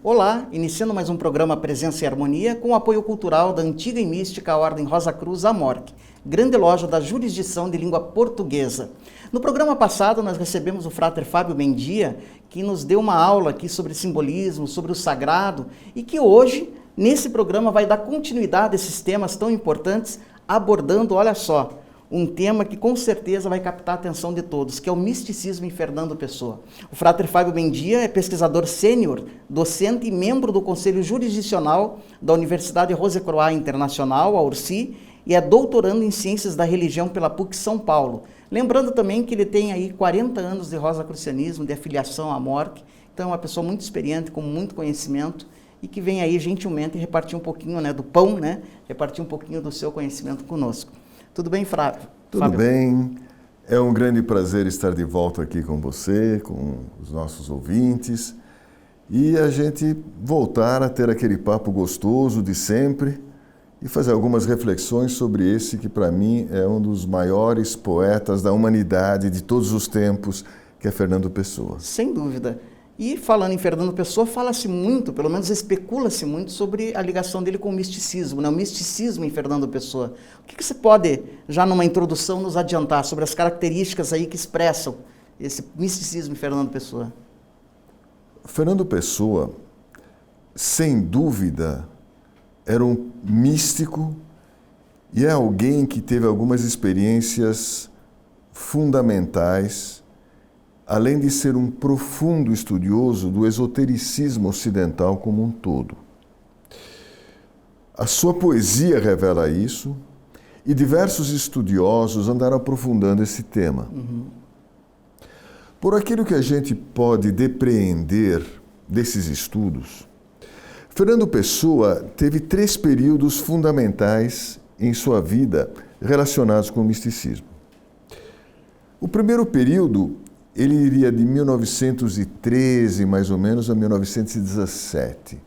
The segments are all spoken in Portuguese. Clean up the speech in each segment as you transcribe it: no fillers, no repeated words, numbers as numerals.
Olá, iniciando mais um programa Presença e Harmonia com o apoio cultural da antiga e mística Ordem Rosa Cruz Amorque, grande loja da jurisdição de língua portuguesa. No programa passado nós recebemos o Frater Fábio Mendia, que nos deu uma aula aqui sobre simbolismo, sobre o sagrado, e que hoje, nesse programa, vai dar continuidade a esses temas tão importantes, abordando, olha só, um tema que com certeza vai captar a atenção de todos, que é o misticismo em Fernando Pessoa. O Frater Fábio Mendia é pesquisador sênior, docente e membro do Conselho Jurisdicional da Universidade Rose Croix Internacional, a URSI, e é doutorando em Ciências da Religião pela PUC São Paulo. Lembrando também que ele tem aí 40 anos de rosacrucianismo, de afiliação à Amorque, então é uma pessoa muito experiente, com muito conhecimento, e que vem aí gentilmente repartir um pouquinho, do pão, repartir um pouquinho do seu conhecimento conosco. Tudo bem, Fábio? Tudo bem. É um grande prazer estar de volta aqui com você, com os nossos ouvintes, e a gente voltar a ter aquele papo gostoso de sempre e fazer algumas reflexões sobre esse que, para mim, é um dos maiores poetas da humanidade de todos os tempos, que é Fernando Pessoa. Sem dúvida. E falando em Fernando Pessoa, fala-se muito, pelo menos especula-se muito sobre a ligação dele com o misticismo, o misticismo em Fernando Pessoa. O que você pode, já numa introdução, nos adiantar sobre as características aí que expressam esse misticismo em Fernando Pessoa? Fernando Pessoa, sem dúvida, era um místico e é alguém que teve algumas experiências fundamentais, além de ser um profundo estudioso do esotericismo ocidental como um todo. A sua poesia revela isso e diversos estudiosos andaram aprofundando esse tema. Por aquilo que a gente pode depreender desses estudos, Fernando Pessoa teve 3 períodos fundamentais em sua vida relacionados com o misticismo. O primeiro período, ele iria de 1913, mais ou menos, a 1917.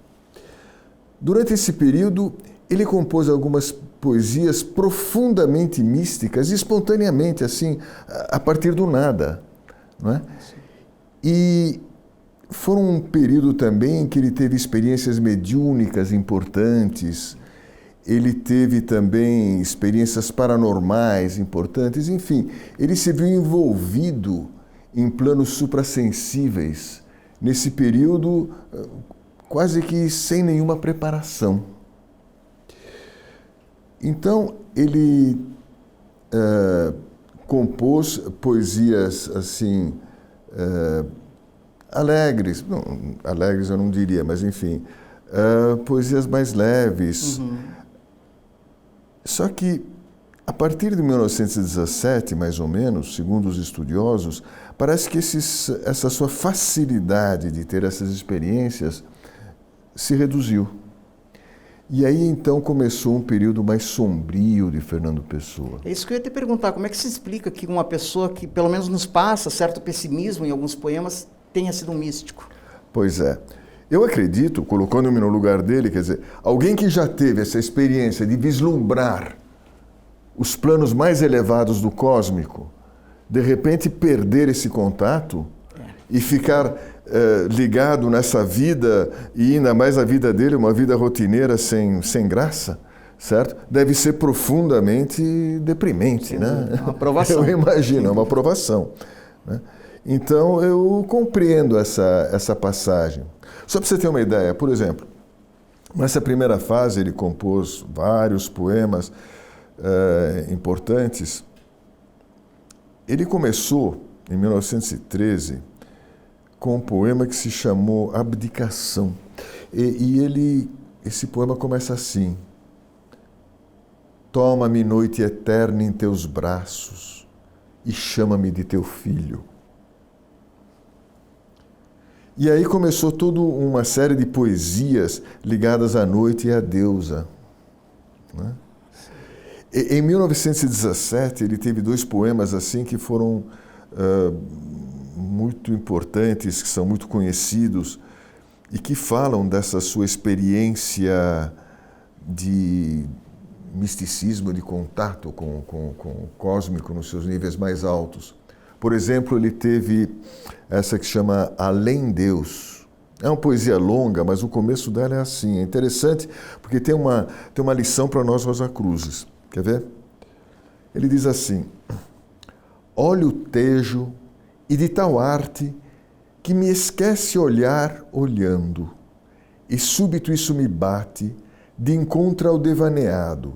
Durante esse período, ele compôs algumas poesias profundamente místicas, espontaneamente, assim, a partir do nada, não é? E foi um período também em que ele teve experiências mediúnicas importantes, ele teve também experiências paranormais importantes, enfim, ele se viu envolvido em planos suprassensíveis, nesse período quase que sem nenhuma preparação. Então, ele compôs poesias assim, alegres, não, alegres eu não diria, mas enfim, poesias mais leves. Só que, a partir de 1917, mais ou menos, segundo os estudiosos, parece que essa sua facilidade de ter essas experiências se reduziu. E aí, então, começou um período mais sombrio de Fernando Pessoa. É isso que eu ia te perguntar, como é que se explica que uma pessoa que, pelo menos nos passa certo pessimismo em alguns poemas, tenha sido um místico? Pois é. Eu acredito, colocando-me no lugar dele, quer dizer, alguém que já teve essa experiência de vislumbrar os planos mais elevados do cósmico, de repente perder esse contato e ficar ligado nessa vida, e ainda mais a vida dele, uma vida rotineira sem graça, certo? Deve ser profundamente deprimente, né? Uma provação. Eu imagino, é uma provação, né? Então, eu compreendo essa passagem. Só para você ter uma ideia, por exemplo, nessa primeira fase ele compôs vários poemas importantes. Ele começou, em 1913, com um poema que se chamou Abdicação. Esse poema começa assim: Toma-me, noite eterna, em teus braços e chama-me de teu filho. E aí começou toda uma série de poesias ligadas à noite e à deusa, né? Em 1917, ele teve 2 poemas assim que foram muito importantes, que são muito conhecidos e que falam dessa sua experiência de misticismo, de contato com o cósmico nos seus níveis mais altos. Por exemplo, ele teve essa que chama Além Deus, É uma poesia longa, mas o começo dela é assim. É interessante porque tem uma lição para nós Rosacruzes. Quer ver? Ele diz assim: olho o tejo e de tal arte que me esquece olhar olhando, e súbito isso me bate de encontro ao devaneado.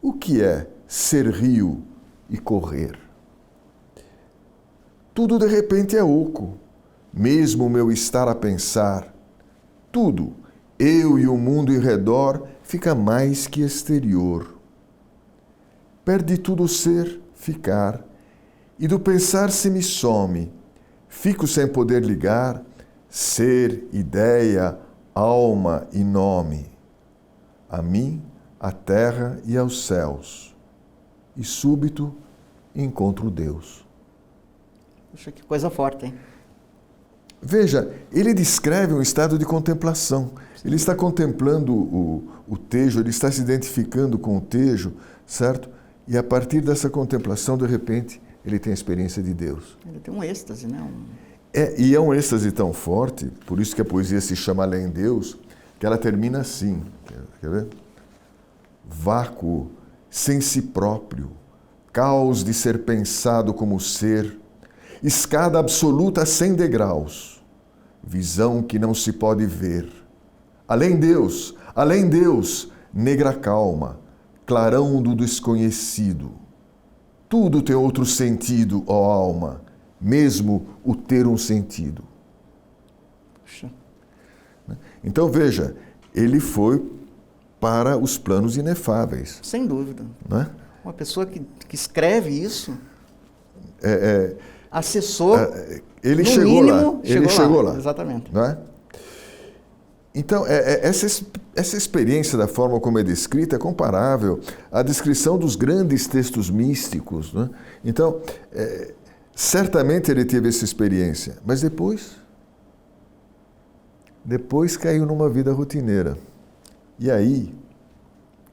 O que é ser rio e correr? Tudo de repente é oco, mesmo o meu estar a pensar. Tudo, eu e o mundo em redor, fica mais que exterior. Perde tudo o ser, ficar, e do pensar se me some. Fico sem poder ligar ser, ideia, alma e nome. A mim, à terra e aos céus. E súbito encontro Deus. Puxa, que coisa forte, hein? Veja, ele descreve um estado de contemplação. Ele está contemplando o tejo, ele está se identificando com o tejo, certo? E a partir dessa contemplação, de repente, ele tem a experiência de Deus. Ele tem um êxtase, né? E é um êxtase tão forte, por isso que a poesia se chama Além Deus, que ela termina assim. Quer ver? Vácuo, sem si próprio, caos de ser pensado como ser, escada absoluta sem degraus, visão que não se pode ver. Além Deus, negra calma, clarão do desconhecido. Tudo tem outro sentido, ó alma, mesmo o ter um sentido. Puxa. Então veja, ele foi para os planos inefáveis. Sem dúvida. Não é? Uma pessoa que escreve isso acessou, ele no chegou mínimo, lá. Ele chegou lá. Exatamente. Não é? Então, essa experiência da forma como é descrita é comparável à descrição dos grandes textos místicos. Não é? Então, certamente ele teve essa experiência, mas depois caiu numa vida rotineira. E aí,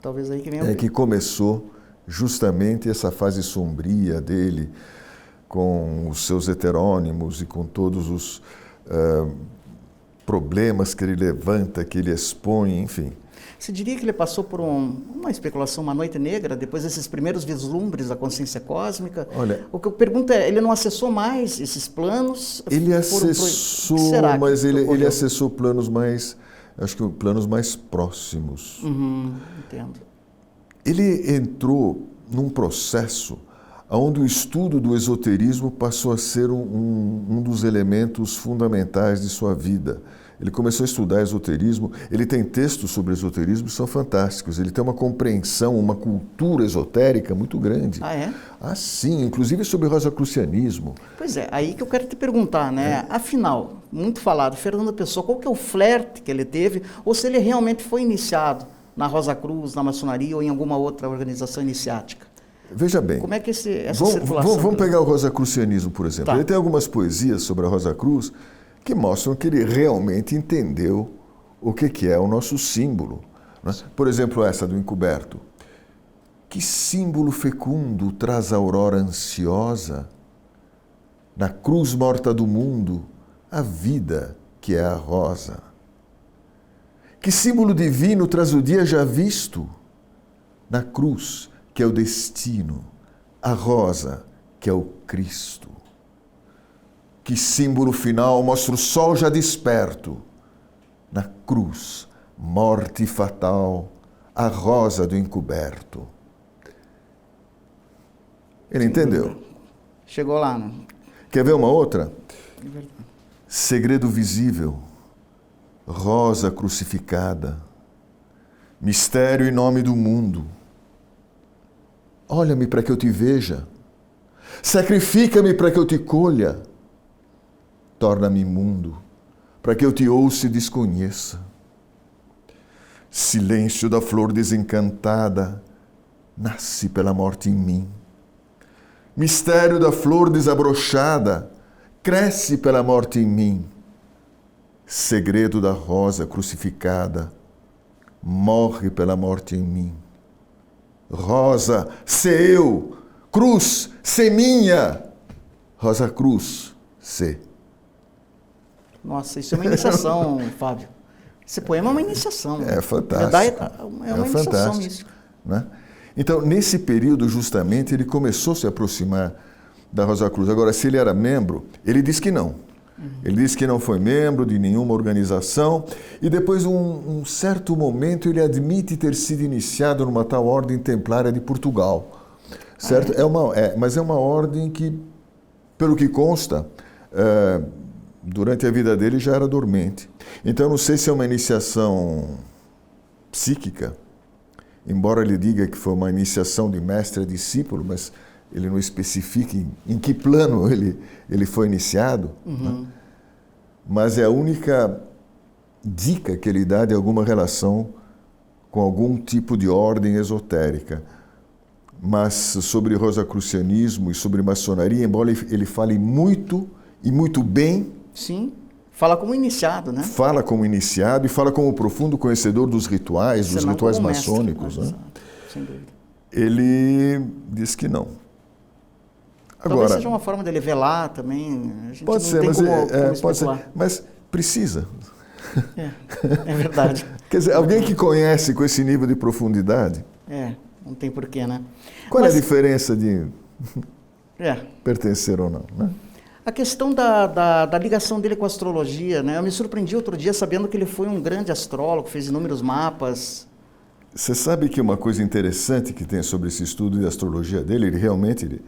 talvez aí que venha que começou justamente essa fase sombria dele, com os seus heterônimos e com todos os problemas que ele levanta, que ele expõe, enfim. Você diria que ele passou por uma especulação, uma noite negra, depois desses primeiros vislumbres da consciência cósmica? Olha, o que eu pergunto é, ele não acessou mais esses planos? Ele acessou, mas ele acessou planos mais, acho que planos mais próximos. Entendo. Ele entrou num processo onde o estudo do esoterismo passou a ser um dos elementos fundamentais de sua vida. Ele começou a estudar esoterismo, ele tem textos sobre esoterismo que são fantásticos, ele tem uma compreensão, uma cultura esotérica muito grande. Ah, é? Ah, sim, inclusive sobre rosacrucianismo. Pois é, aí que eu quero te perguntar, né? Afinal, muito falado, Fernando Pessoa, qual que é o flerte que ele teve, ou se ele realmente foi iniciado na Rosa Cruz, na maçonaria ou em alguma outra organização iniciática? Veja bem, como é que essa circulação... Vamos pegar o rosacrucianismo, por exemplo. Tá. Ele tem algumas poesias sobre a Rosa Cruz que mostram que ele realmente entendeu o que é o nosso símbolo. Né? Por exemplo, essa do encoberto. Que símbolo fecundo traz a aurora ansiosa? Na cruz morta do mundo, a vida que é a rosa. Que símbolo divino traz o dia já visto? Na cruz, que é o destino, a rosa, que é o Cristo. Que símbolo final mostra o sol já desperto? Na cruz, morte fatal, a rosa do encoberto. Ele entendeu? Chegou lá, né? Quer ver uma outra? É verdade. Segredo visível, rosa crucificada, mistério em nome do mundo. Olha-me para que eu te veja, sacrifica-me para que eu te colha, torna-me imundo, para que eu te ouça e desconheça. Silêncio da flor desencantada, nasce pela morte em mim. Mistério da flor desabrochada, cresce pela morte em mim. Segredo da rosa crucificada, morre pela morte em mim. Rosa, sê eu, cruz, sê minha. Rosa Cruz, sê. Nossa, isso é uma iniciação, Fábio. Esse poema é uma iniciação. É fantástico. É uma iniciação mística. Né? Então, nesse período, justamente, ele começou a se aproximar da Rosa Cruz. Agora, se ele era membro, ele disse que não. Ele disse que não foi membro de nenhuma organização e depois, um certo momento, ele admite ter sido iniciado numa tal Ordem Templária de Portugal. Certo? Mas é uma ordem que, pelo que consta, durante a vida dele já era dormente. Então, não sei se é uma iniciação psíquica, embora ele diga que foi uma iniciação de mestre a discípulo, mas ele não especifica em que plano ele foi iniciado. Né? Mas é a única dica que ele dá de alguma relação com algum tipo de ordem esotérica. Mas sobre rosacrucianismo e sobre maçonaria, embora ele fale muito e muito bem. Sim, fala como iniciado, né? Fala como iniciado e fala como profundo conhecedor dos rituais, dos rituais maçônicos. Né? Sem dúvida. Ele diz que não. Talvez Agora, seja uma forma dele velar também. A gente pode não ser, tem mas como pode ser, especular. mas precisa. É verdade. Quer dizer, alguém que conhece com esse nível de profundidade. Não tem porquê, né? Qual é a diferença de É. pertencer ou não, né? A questão da ligação dele com a astrologia, né? Eu me surpreendi outro dia sabendo que ele foi um grande astrólogo, fez inúmeros mapas. Você sabe que uma coisa interessante que tem sobre esse estudo de astrologia dele, ele realmente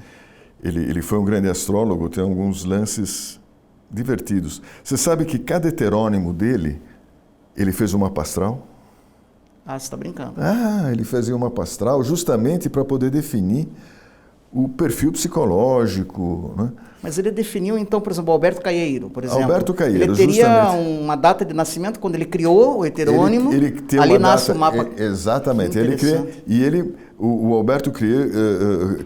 ele foi um grande astrólogo, tem alguns lances divertidos. Você sabe que cada heterônimo dele, ele fez um mapa astral? Ah, você está brincando. Ah, ele fazia um mapa astral justamente para poder definir o perfil psicológico, né? Mas ele definiu, então, por exemplo, o Alberto Caieiro, por exemplo. Alberto Caieiro, ele teria justamente. uma data de nascimento quando ele criou o heterônimo. Ele tem ali uma nasce data, o mapa. Exatamente. Ele cria, e o Alberto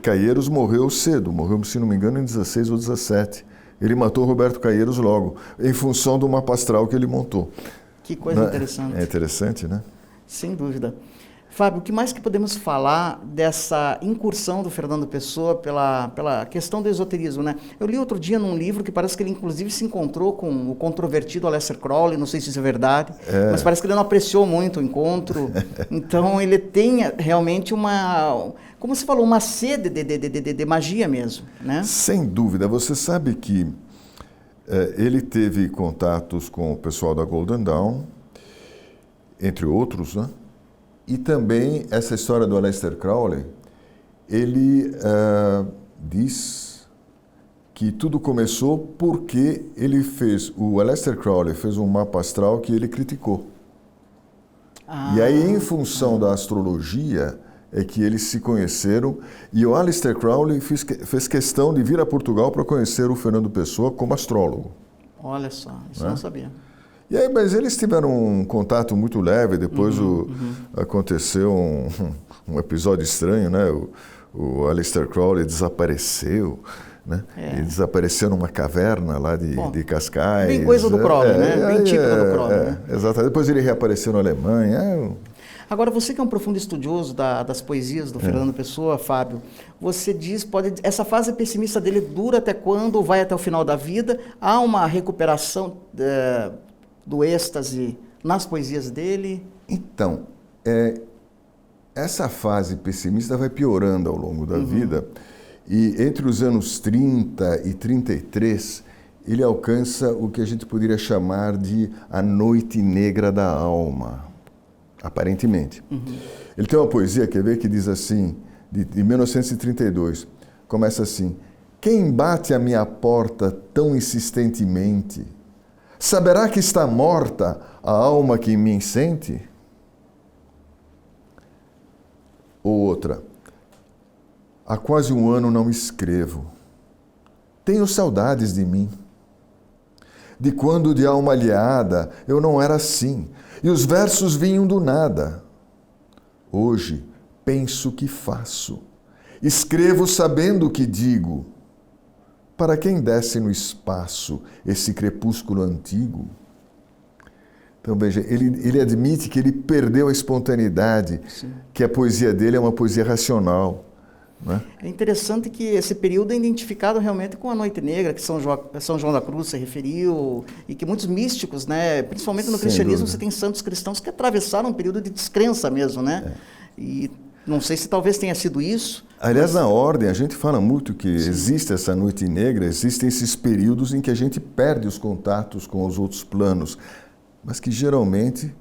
Caeiros morreu cedo, morreu, se não me engano, em 16 ou 17. Ele matou o Roberto Caeiros logo, em função do mapa astral que ele montou. Que coisa interessante. É interessante, né? Sem dúvida. Fábio, o que mais que podemos falar dessa incursão do Fernando Pessoa pela questão do esoterismo, né? Eu li outro dia num livro que parece que ele inclusive se encontrou com o controvertido Aleister Crowley, não sei se isso é verdade, mas parece que ele não apreciou muito o encontro. Então ele tem realmente como você falou, uma sede de magia mesmo, né? Sem dúvida. Você sabe que ele teve contatos com o pessoal da Golden Dawn, entre outros, né? E também essa história do Aleister Crowley, ele diz que tudo começou porque o Aleister Crowley fez um mapa astral que ele criticou. E aí, em função da astrologia, é que eles se conheceram, e o Aleister Crowley fez questão de vir a Portugal para conhecer o Fernando Pessoa como astrólogo. Olha só, isso eu não sabia. E aí, mas eles tiveram um contato muito leve, depois aconteceu um episódio estranho, né? O Aleister Crowley desapareceu, né? Ele desapareceu numa caverna lá de Cascais. Bem coisa do Crowley, né? Bem típica do Crowley. Né? Exatamente. Depois ele reapareceu na Alemanha. Agora, você que é um profundo estudioso das poesias do Fernando Pessoa, Fábio, você diz, essa fase pessimista dele dura até quando? Vai até o final da vida? Há uma recuperação do êxtase nas poesias dele? Então, essa fase pessimista vai piorando ao longo da vida, e entre os anos 30 e 33, ele alcança o que a gente poderia chamar de a noite negra da alma, aparentemente. Ele tem uma poesia, quer ver, que diz assim, de 1932, começa assim: quem bate à minha porta tão insistentemente, saberá que está morta a alma que em mim sente? Ou outra: há quase um ano não escrevo. Tenho saudades de mim. De quando de alma alheada eu não era assim, e os versos vinham do nada. Hoje penso o que faço. Escrevo sabendo o que digo. Para quem desce no espaço esse crepúsculo antigo? Então, veja, ele admite que ele perdeu a espontaneidade, que a poesia dele é uma poesia racional, Né? É interessante que esse período é identificado realmente com a Noite Negra, que São João da Cruz se referiu, e que muitos místicos, né, principalmente no Sem cristianismo, dúvida. você tem santos cristãos que atravessaram um período de descrença mesmo, né? E não sei se talvez tenha sido isso. Aliás, na ordem, a gente fala muito que Sim. existe essa noite negra, existem esses períodos em que a gente perde os contatos com os outros planos, mas que geralmente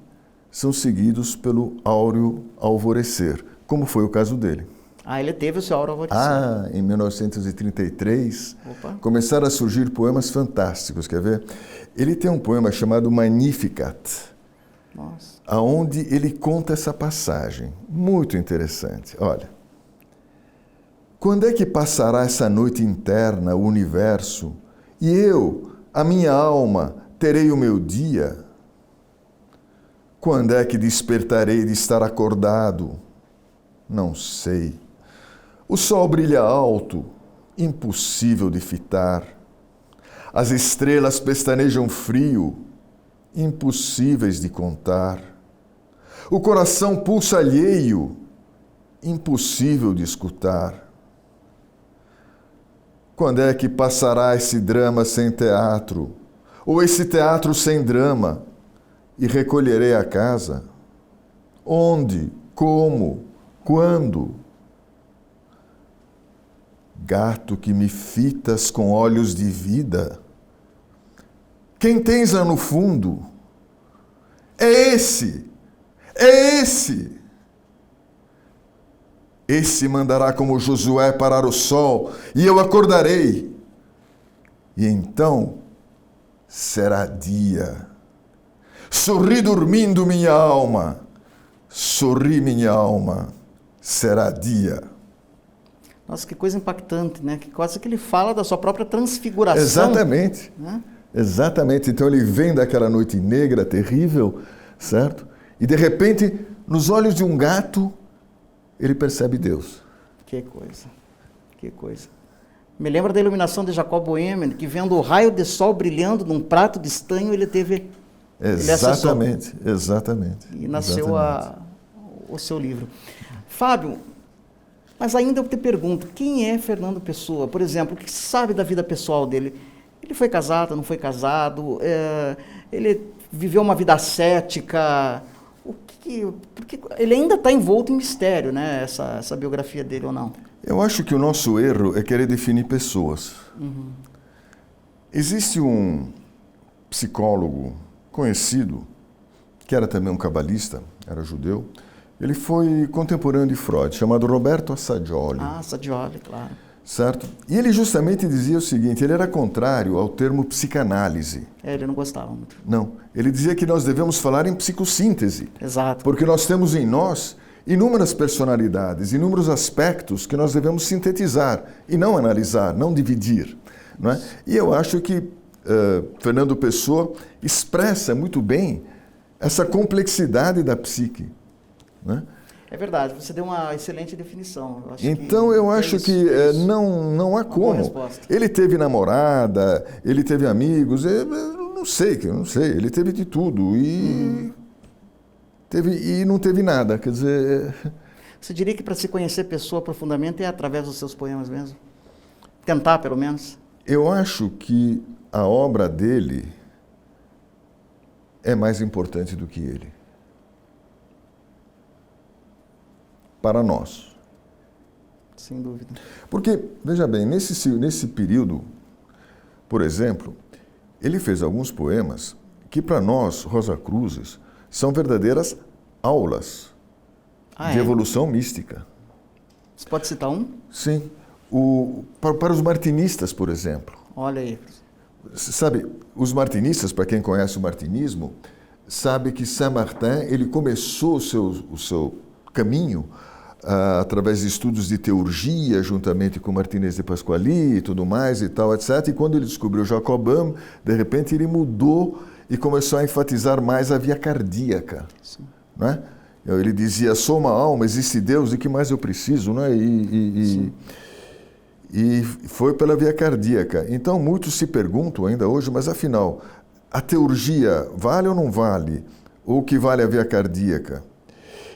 são seguidos pelo áureo alvorecer, como foi o caso dele. Ah, ele teve o seu aura alvorecer. Em 1933, Opa. começaram a surgir poemas fantásticos, quer ver? Ele tem um poema chamado Magnificat, Nossa. aonde ele conta essa passagem, muito interessante. Olha, quando é que passará essa noite interna, o universo, e eu, a minha alma, terei o meu dia? Quando é que despertarei de estar acordado? Não sei. O sol brilha alto, impossível de fitar. As estrelas pestanejam frio, impossíveis de contar. O coração pulsa alheio, impossível de escutar. Quando é que passará esse drama sem teatro, ou esse teatro sem drama, e recolherei a casa? Onde? Como? Quando? Gato que me fitas com olhos de vida, quem tens lá no fundo? É esse! É esse! Esse mandará como Josué parar o sol, e eu acordarei. E então será dia. Sorri dormindo, minha alma. Sorri, minha alma. Será dia. Nossa, que coisa impactante, né? Que quase que ele fala da sua própria transfiguração. Exatamente. Né? Exatamente. Então ele vem daquela noite negra, terrível, certo? E de repente, nos olhos de um gato, ele percebe Deus. Que coisa. Que coisa. Me lembra da iluminação de Jacob Boehme, que vendo o raio de sol brilhando num prato de estanho, ele teve... Exatamente, exatamente. E nasceu exatamente. O seu livro. Fábio, mas ainda eu te pergunto, quem é Fernando Pessoa? Por exemplo, o que se sabe da vida pessoal dele? Ele foi casado, não foi casado? Ele viveu uma vida ascética? Porque ele ainda está envolto em mistério, né? Essa biografia dele ou não? Eu acho que o nosso erro é querer definir pessoas. Uhum. Existe um psicólogo conhecido, que era também um cabalista, era judeu. Ele foi contemporâneo de Freud, chamado Roberto Assagioli. Assagioli, claro. Certo? E ele justamente dizia o seguinte, ele era contrário ao termo psicanálise. Ele não gostava muito. Não, ele dizia que nós devemos falar em psicossíntese. Exato. Porque nós temos em nós inúmeras personalidades, inúmeros aspectos que nós devemos sintetizar e não analisar, não dividir. Não é? E eu acho que Fernando Pessoa expressa muito bem essa complexidade da psique. Né? É verdade, você deu uma excelente definição. Eu acho que não há como. Ele teve namorada, ele teve amigos, eu não sei, ele teve de tudo e não teve nada, quer dizer... Você diria que para se conhecer Pessoa profundamente é através dos seus poemas mesmo? Tentar, pelo menos? Eu acho que a obra dele é mais importante do que ele. Para nós. Sem dúvida. Porque, veja bem, nesse período, por exemplo, ele fez alguns poemas que para nós, Rosa Cruzes, são verdadeiras aulas de evolução mística. Você pode citar um? Sim. Para os martinistas, por exemplo. Olha aí. Sabe, os martinistas, para quem conhece o martinismo, sabe que Saint-Martin, ele começou o seu caminho através de estudos de teurgia, juntamente com Martinez de Pasquali e tudo mais e tal, etc. E quando ele descobriu Jacob Boehme, de repente ele mudou e começou a enfatizar mais a via cardíaca. Sim. Não é? Ele dizia, sou uma alma, existe Deus, e que mais eu preciso? Não é? E foi pela via cardíaca. Então, muitos se perguntam ainda hoje, mas afinal, a teurgia vale ou não vale? Ou o que vale a via cardíaca?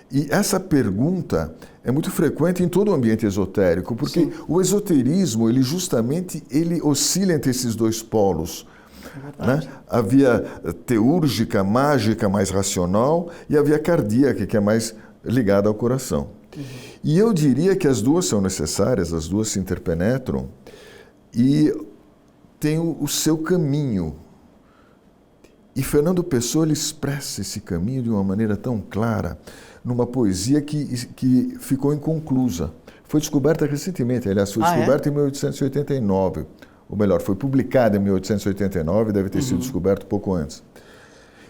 E essa pergunta é muito frequente em todo o ambiente esotérico, porque sim, o esoterismo, ele oscila entre esses dois polos. Né? Havia teúrgica, mágica, mais racional, e havia cardíaca, que é mais ligada ao coração. Uhum. E eu diria que as duas são necessárias, as duas se interpenetram e têm o seu caminho. E Fernando Pessoa ele expressa esse caminho de uma maneira tão clara, numa poesia que ficou inconclusa. Foi descoberta recentemente, aliás, foi descoberta em 1889. Ou melhor, foi publicada em 1889, deve ter sido descoberto pouco antes.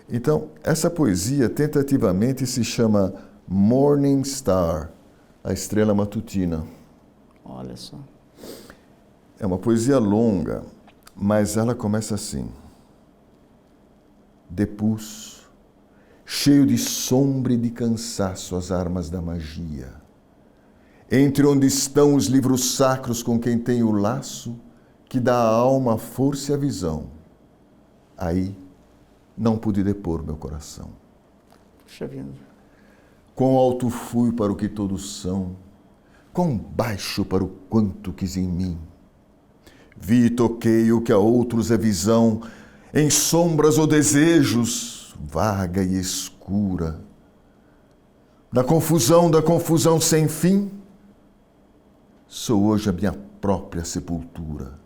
Então, essa poesia tentativamente se chama Morning Star, a estrela matutina. Olha só. É uma poesia longa, mas ela começa assim. Depus, cheio de sombra e de cansaço as armas da magia. Entre onde estão os livros sacros com quem tem o laço, que dá à alma a força e a visão. Aí não pude depor meu coração. Puxa vida. Quão alto fui para o que todos são, quão baixo para o quanto quis em mim. Vi e toquei o que a outros é visão, em sombras ou desejos, vaga e escura. Da confusão sem fim, sou hoje a minha própria sepultura.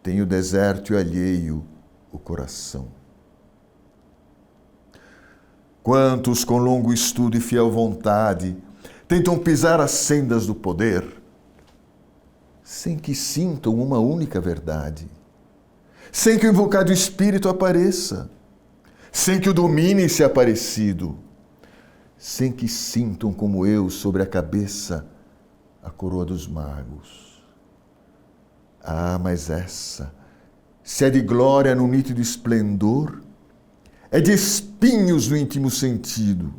Tenho deserto e alheio o coração. Quantos com longo estudo e fiel vontade tentam pisar as sendas do poder, sem que sintam uma única verdade, sem que o invocado espírito apareça, sem que o domine se aparecido, sem que sintam como eu sobre a cabeça a coroa dos magos. Ah, mas essa, se é de glória no nítido esplendor, é de espinhos no íntimo sentido.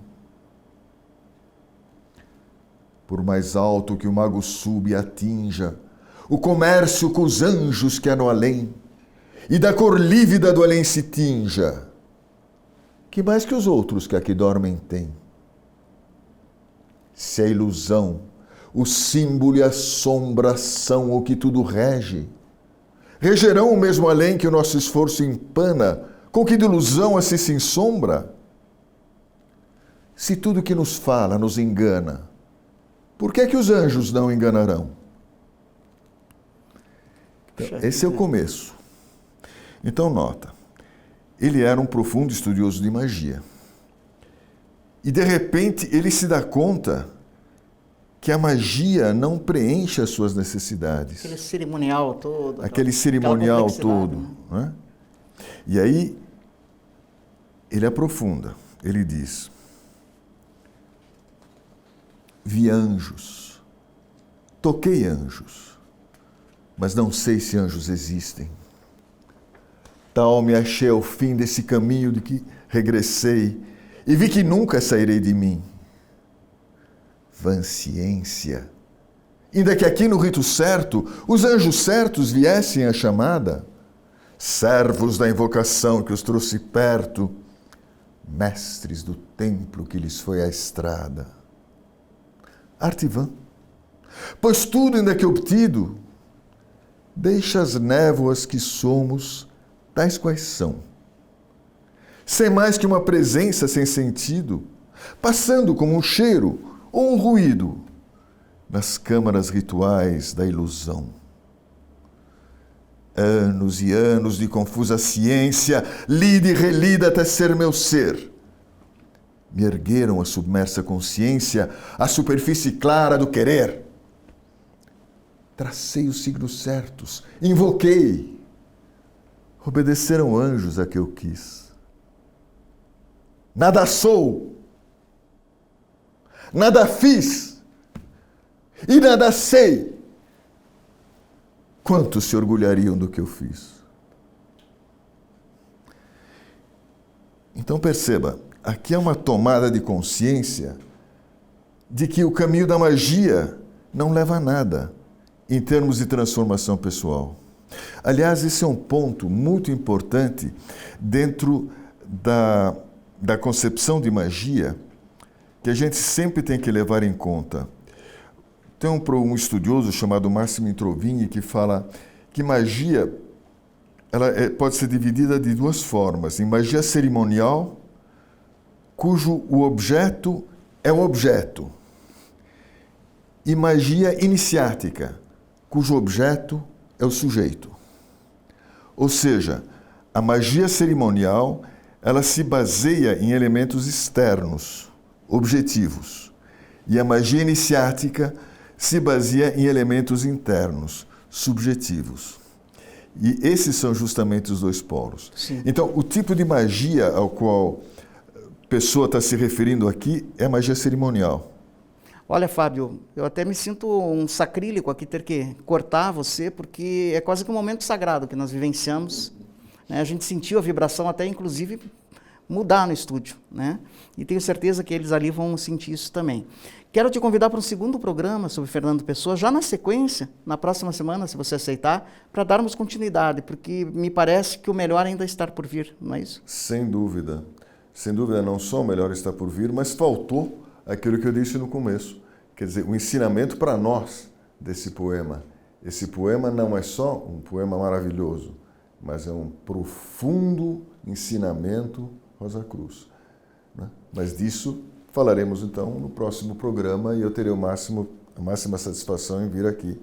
Por mais alto que o mago suba e atinja, o comércio com os anjos que há no além, e da cor lívida do além se tinja, que mais que os outros que aqui dormem têm? Se a ilusão, o símbolo e a sombra são o que tudo rege, regerão o mesmo além que o nosso esforço empana, com que de ilusão assim se ensombra? Se tudo que nos fala nos engana, por que é que os anjos não enganarão? Então, esse é o começo. Então, nota, ele era um profundo estudioso de magia. E, de repente, ele se dá conta que a magia não preenche as suas necessidades. Aquele cerimonial todo. Aquele cerimonial todo. Né? E aí, ele aprofunda. Ele diz: vi anjos, toquei anjos, mas não sei se anjos existem. Tal me achei ao fim desse caminho de que regressei e vi que nunca sairei de mim. Vã ciência, ainda que aqui no rito certo os anjos certos viessem à chamada, servos da invocação que os trouxe perto, mestres do templo que lhes foi a estrada. Arte vã, pois tudo ainda que obtido, deixa as névoas que somos tais quais são, sem mais que uma presença sem sentido, passando como um cheiro ou um ruído nas câmaras rituais da ilusão. Anos e anos de confusa ciência, lida e relida até ser meu ser, me ergueram a submersa consciência, a superfície clara do querer. Tracei os signos certos, invoquei, obedeceram anjos a que eu quis. Nada sou, nada fiz e nada sei. Quantos se orgulhariam do que eu fiz? Então perceba, aqui é uma tomada de consciência de que o caminho da magia não leva a nada em termos de transformação pessoal. Aliás, esse é um ponto muito importante dentro da concepção de magia que a gente sempre tem que levar em conta. Tem um estudioso chamado Massimo Introvini que fala que magia pode ser dividida de duas formas. Em magia cerimonial, cujo o objeto é o objeto. E magia iniciática, cujo objeto é o sujeito. Ou seja, a magia cerimonial, ela se baseia em elementos externos, objetivos. E a magia iniciática se baseia em elementos internos, subjetivos. E esses são justamente os dois polos. Sim. Então, o tipo de magia ao qual a pessoa está se referindo aqui é magia cerimonial. Olha, Fábio, eu até me sinto um sacrílego aqui ter que cortar você, porque é quase que um momento sagrado que nós vivenciamos, né? A gente sentiu a vibração até, inclusive, mudar no estúdio, né? E tenho certeza que eles ali vão sentir isso também. Quero te convidar para um segundo programa sobre Fernando Pessoa, já na sequência, na próxima semana, se você aceitar, para darmos continuidade, porque me parece que o melhor ainda está por vir, não é isso? Sem dúvida. Sem dúvida, não só o melhor está por vir, mas faltou aquilo que eu disse no começo. Quer dizer, o ensinamento para nós desse poema. Esse poema não é só um poema maravilhoso, mas é um profundo ensinamento Rosa Cruz, né? Mas disso falaremos então no próximo programa e eu terei a máxima satisfação em vir aqui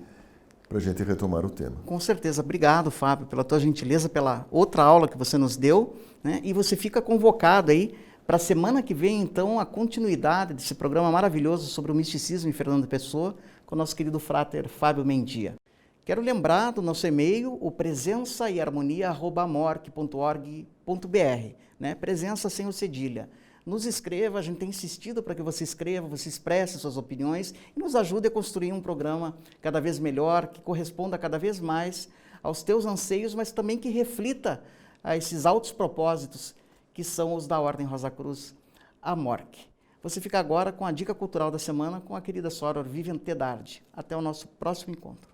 para a gente retomar o tema. Com certeza. Obrigado, Fábio, pela tua gentileza, pela outra aula que você nos deu, né? E você fica convocado aí para a semana que vem, então, a continuidade desse programa maravilhoso sobre o misticismo em Fernando Pessoa, com o nosso querido frater Fábio Mendia. Quero lembrar do nosso e-mail, o presençaeharmonia@morc.org.br, né? Presença sem o cedilha. Nos escreva, a gente tem insistido para que você escreva, você expresse suas opiniões e nos ajude a construir um programa cada vez melhor, que corresponda cada vez mais aos teus anseios, mas também que reflita a esses altos propósitos que são os da Ordem Rosa Cruz, a MORC. Você fica agora com a dica cultural da semana com a querida Soror Vivian Tedardi. Até o nosso próximo encontro.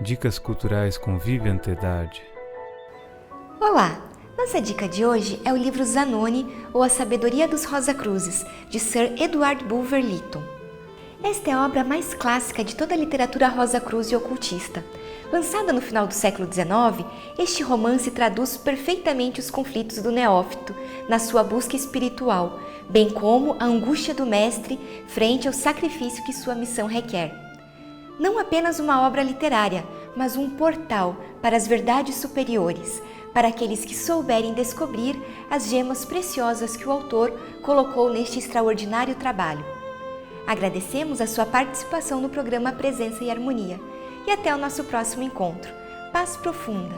Dicas culturais com Vivian Tedardi. Olá! Nossa dica de hoje é o livro Zanoni, ou A Sabedoria dos Rosa Cruzes, de Sir Edward Bulwer Lytton. Esta é a obra mais clássica de toda a literatura Rosa Cruz e ocultista. Lançada no final do século XIX, este romance traduz perfeitamente os conflitos do neófito na sua busca espiritual, bem como a angústia do mestre frente ao sacrifício que sua missão requer. Não apenas uma obra literária, mas um portal para as verdades superiores, para aqueles que souberem descobrir as gemas preciosas que o autor colocou neste extraordinário trabalho. Agradecemos a sua participação no programa Presença e Harmonia. E até o nosso próximo encontro. Paz profunda!